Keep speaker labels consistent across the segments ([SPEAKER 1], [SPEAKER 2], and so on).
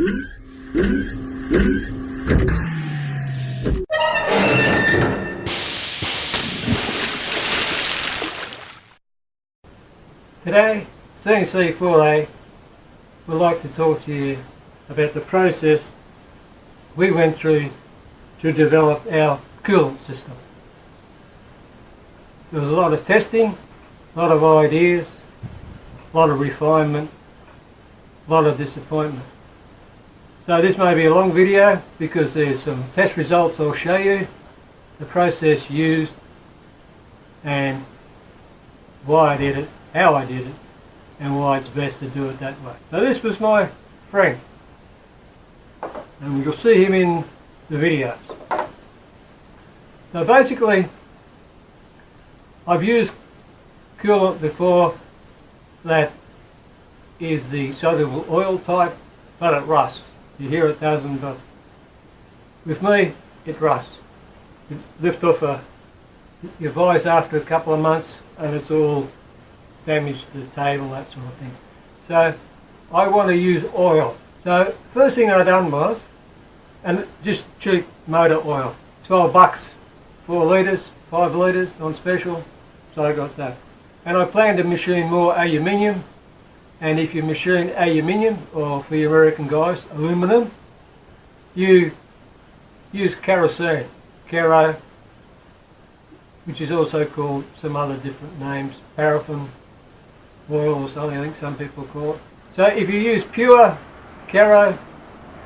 [SPEAKER 1] Today, CNC4A would like to talk to you about the process we went through to develop our coolant system. There was a lot of testing, a lot of ideas, a lot of refinement, a lot of disappointment. So this may be a long video because there's some test results I'll show you, the process used and why I did it, how I did it, and why it's best to do it that way. So this was my friend, and you'll see him in the videos. So basically, I've used coolant before that is the soluble oil type, but it rusts. You hear it doesn't, but with me, it rusts. You lift off your vise after a couple of months and it's all damaged to the table, that sort of thing. So I want to use oil. So first thing I done was, and just cheap motor oil, 12 bucks, 4 litres, 5 litres on special, so I got that. And I plan to machine more aluminium, and if you machine aluminium, or for you American guys, aluminum, you use kerosene, kero, which is also called some other different names, paraffin oil or something, I think some people call it. So if you use pure kero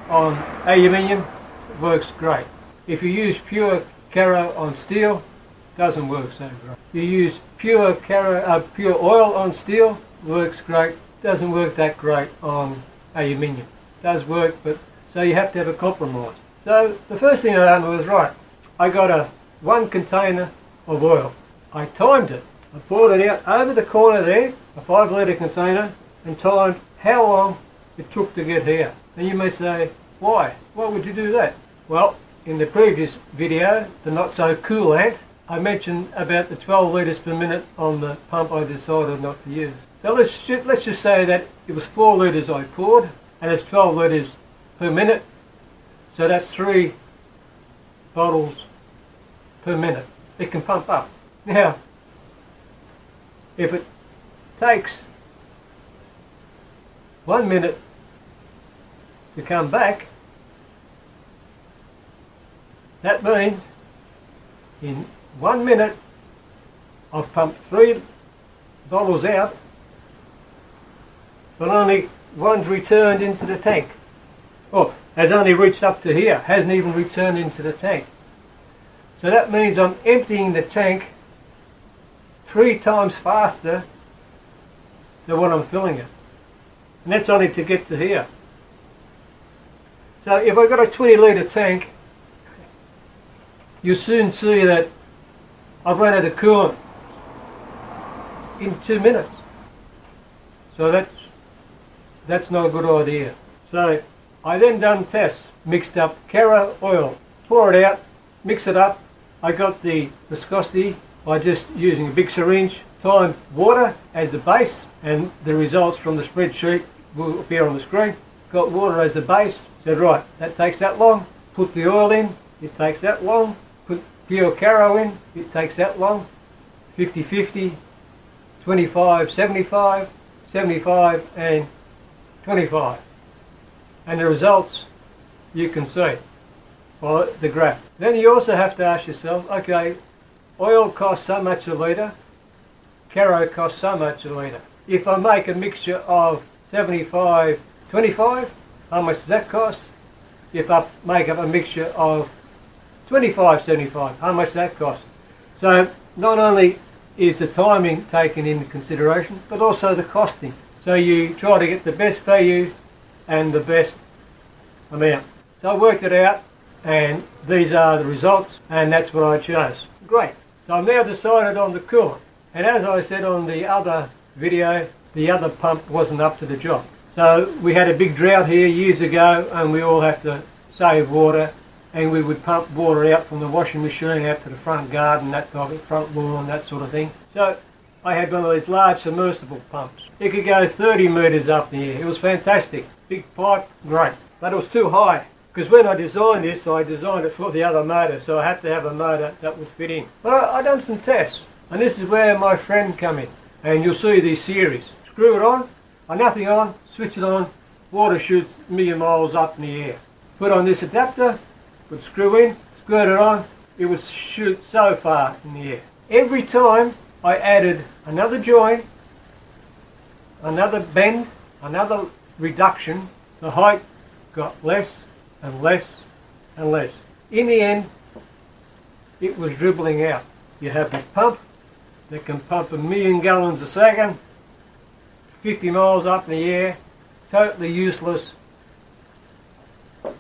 [SPEAKER 1] on aluminium, it works great. If you use pure kero on steel, it doesn't work so great. You use pure oil on steel, works great. Doesn't work that great on aluminium. It does work, but so you have to have a compromise. So the first thing I done was, right, I got one container of oil. I timed it. I poured it out over the corner there, a 5 litre container, and timed how long it took to get here. And you may say, why? Why would you do that? Well, in the previous video, the Not So Cool-Ant, I mentioned about the 12 litres per minute on the pump I decided not to use. So let's just say that it was 4 litres I poured, and it's 12 litres per minute, so that's 3 bottles per minute. It can pump up. Now, if it takes 1 minute to come back, that means in 1 minute I've pumped 3 bottles out, but only one's returned into the tank. Oh, has only reached up to here, hasn't even returned into the tank. So that means I'm emptying the tank 3 times faster than what I'm filling it. And that's only to get to here. So if I've got a 20 litre tank, you'll soon see that I've run out of coolant in 2 minutes. So that's not a good idea. So I then done tests, mixed up kero oil, pour it out, mix it up. I got the viscosity by just using a big syringe, timed water as the base, and the results from the spreadsheet will appear on the screen. Got water as the base, said right, that takes that long, put the oil in, it takes that long, put pure kero in, it takes that long, 50-50, 25-75, 75 and 25. And the results you can see by the graph. Then you also have to ask yourself, okay, oil costs so much a litre, kero costs so much a litre. If I make a mixture of 75-25, how much does that cost? If I make up a mixture of 25-75, how much does that cost? So not only is the timing taken into consideration, but also the costing. So you try to get the best value and the best amount. So I worked it out, and these are the results, and that's what I chose. Great. So I've now decided on the coolant. And as I said on the other video, the other pump wasn't up to the job. So we had a big drought here years ago, and we all had to save water, and we would pump water out from the washing machine out to the front garden, that type of front lawn, that sort of thing. So I had one of these large submersible pumps. It could go 30 metres up in the air. It was fantastic. Big pipe, great. but it was too high. Because when I designed this, I designed it for the other motor, so I had to have a motor that would fit in. But I done some tests, and this is where my friend come in. And you'll see these series. Screw it on, nothing on, switch it on, water shoots a million miles up in the air. Put on this adapter, would screw in, squirt it on, it would shoot so far in the air. Every time I added another joint, another bend, another reduction, the height got less and less and less. In the end, it was dribbling out. You have this pump that can pump 1,000,000 gallons a second, 50 miles up in the air, totally useless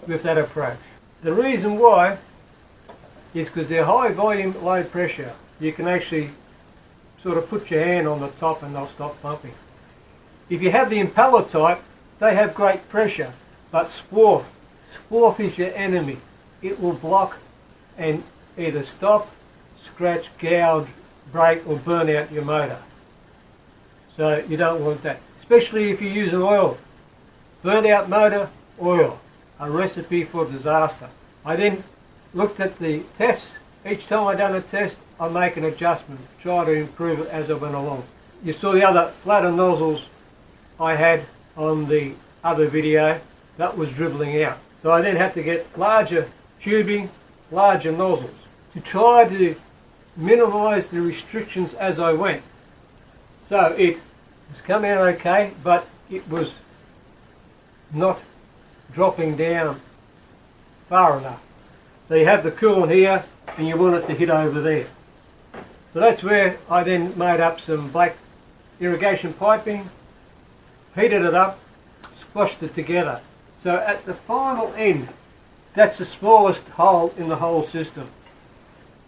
[SPEAKER 1] with that approach. The reason why is because they're high volume, low pressure. You can actually sort of put your hand on the top and they'll stop pumping. If you have the impeller type, they have great pressure, but swarf is your enemy. It will block and either stop, scratch, gouge, break or burn out your motor. So you don't want that, especially if you use an oil. Burnt out motor, oil, a recipe for disaster. I then looked at the tests. Each time I done a test, I make an adjustment, try to improve it as I went along. You saw the other flatter nozzles I had on the other video, that was dribbling out. So I then had to get larger tubing, larger nozzles to try to minimise the restrictions as I went. So it was coming out okay, but it was not dropping down far enough. So you have the coolant here and you want it to hit over there. So that's where I then made up some black irrigation piping, heated it up, squashed it together. So at the final end, that's the smallest hole in the whole system.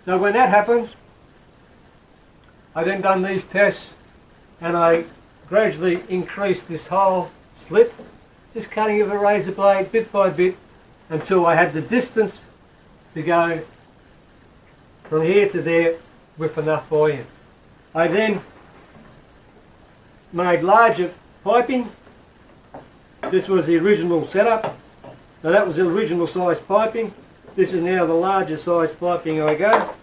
[SPEAKER 1] So when that happens, I then done these tests and I gradually increased this whole slit, just cutting with a razor blade bit by bit until I had the distance to go from here to there with enough volume. I then made larger piping. This was the original setup, so that was the original size piping. This is now the larger size piping I go.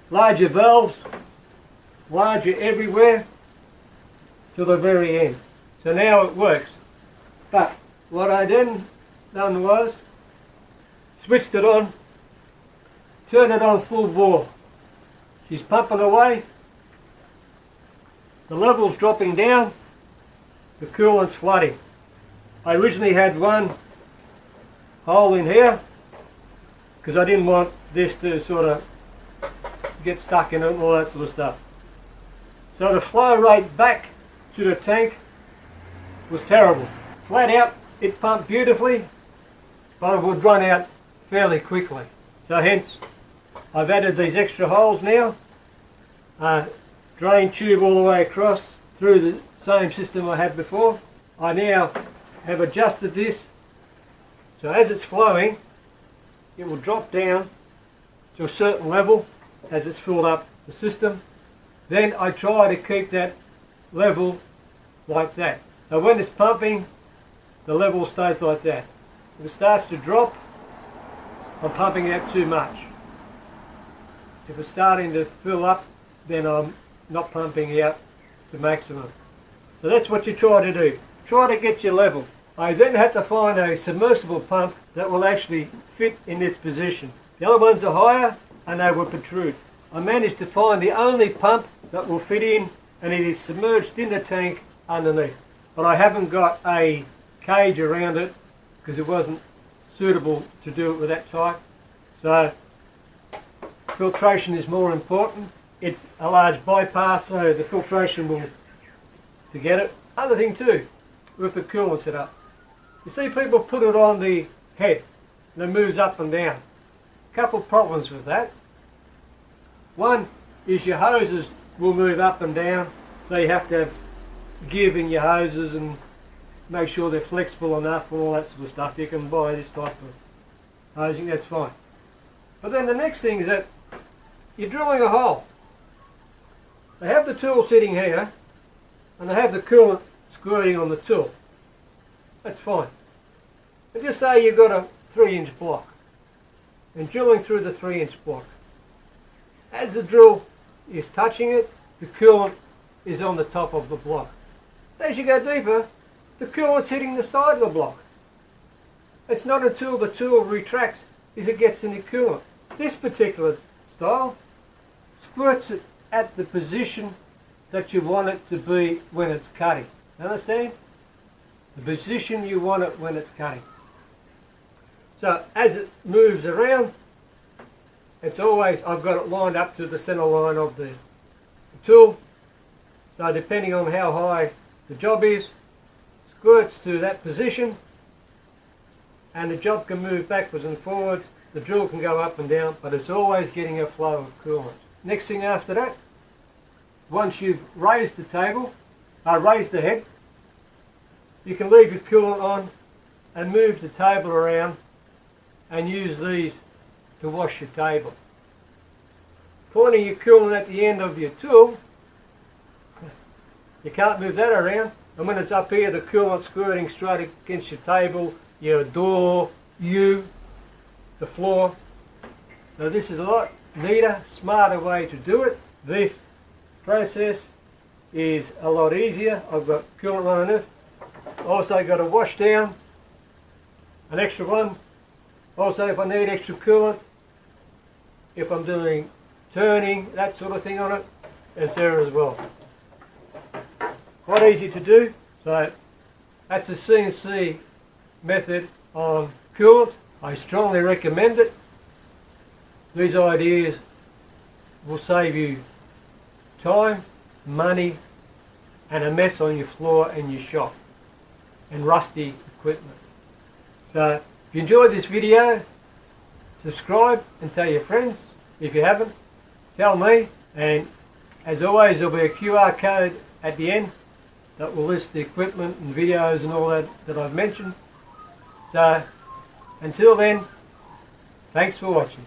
[SPEAKER 1] Larger valves, larger everywhere to the very end. So now it works. But what I then done was switched it on, turned it on full bore. She's pumping away, the level's dropping down, the coolant's flooding. I originally had one hole in here because I didn't want this to sort of get stuck in it and all that sort of stuff. So the flow rate back to the tank was terrible. Flat out, it pumped beautifully, but it would run out fairly quickly. So hence, I've added these extra holes now, drain tube all the way across through the same system I had before. I now have adjusted this, so as it's flowing, it will drop down to a certain level as it's filled up the system. Then I try to keep that level like that. So when it's pumping, the level stays like that. If it starts to drop, I'm pumping out too much. If it's starting to fill up, then I'm not pumping out to maximum. So that's what you try to do. Try to get your level. I then had to find a submersible pump that will actually fit in this position. The other ones are higher and they will protrude. I managed to find the only pump that will fit in, and it is submerged in the tank underneath. But I haven't got a cage around it because it wasn't suitable to do it with that type. So filtration is more important. It's a large bypass, so the filtration will to get it. Other thing too, with the coolant setup. You see people put it on the head and it moves up and down. A couple of problems with that. One is your hoses will move up and down, so you have to have give in your hoses and make sure they're flexible enough and all that sort of stuff. You can buy this type of hosing, that's fine. But then the next thing is that you're drilling a hole. They have the tool sitting here and they have the coolant squirting on the tool. That's fine. And just say you've got a 3-inch block and drilling through the 3-inch block. As the drill is touching it, the coolant is on the top of the block. As you go deeper, the coolant's hitting the side of the block. It's not until the tool retracts as it gets in the coolant. This particular style squirts it at the position that you want it to be when it's cutting. Understand? The position you want it when it's cutting. So as it moves around, it's always, I've got it lined up to the center line of the tool. So depending on how high the job is, squirts to that position, and the job can move backwards and forwards. The drill can go up and down, but it's always getting a flow of coolant. Next thing after that, once you've raised the table, raised the head, you can leave your coolant on and move the table around and use these to wash your table. Pointing your coolant at the end of your tool, you can't move that around, and when it's up here the coolant's squirting straight against your table, your door, the floor. So this is a lot neater, smarter way to do it. This process is a lot easier. I've got coolant running it. Also got a wash down, an extra one. Also if I need extra coolant, if I'm doing turning, that sort of thing on it, it's there as well. Quite easy to do. So that's the CNC method on coolant. I strongly recommend it. These ideas will save you time, money, and a mess on your floor and your shop, and rusty equipment. So if you enjoyed this video, subscribe and tell your friends. If you haven't, tell me. And as always, there'll be a QR code at the end that will list the equipment and videos and all that I've mentioned. So until then, thanks for watching.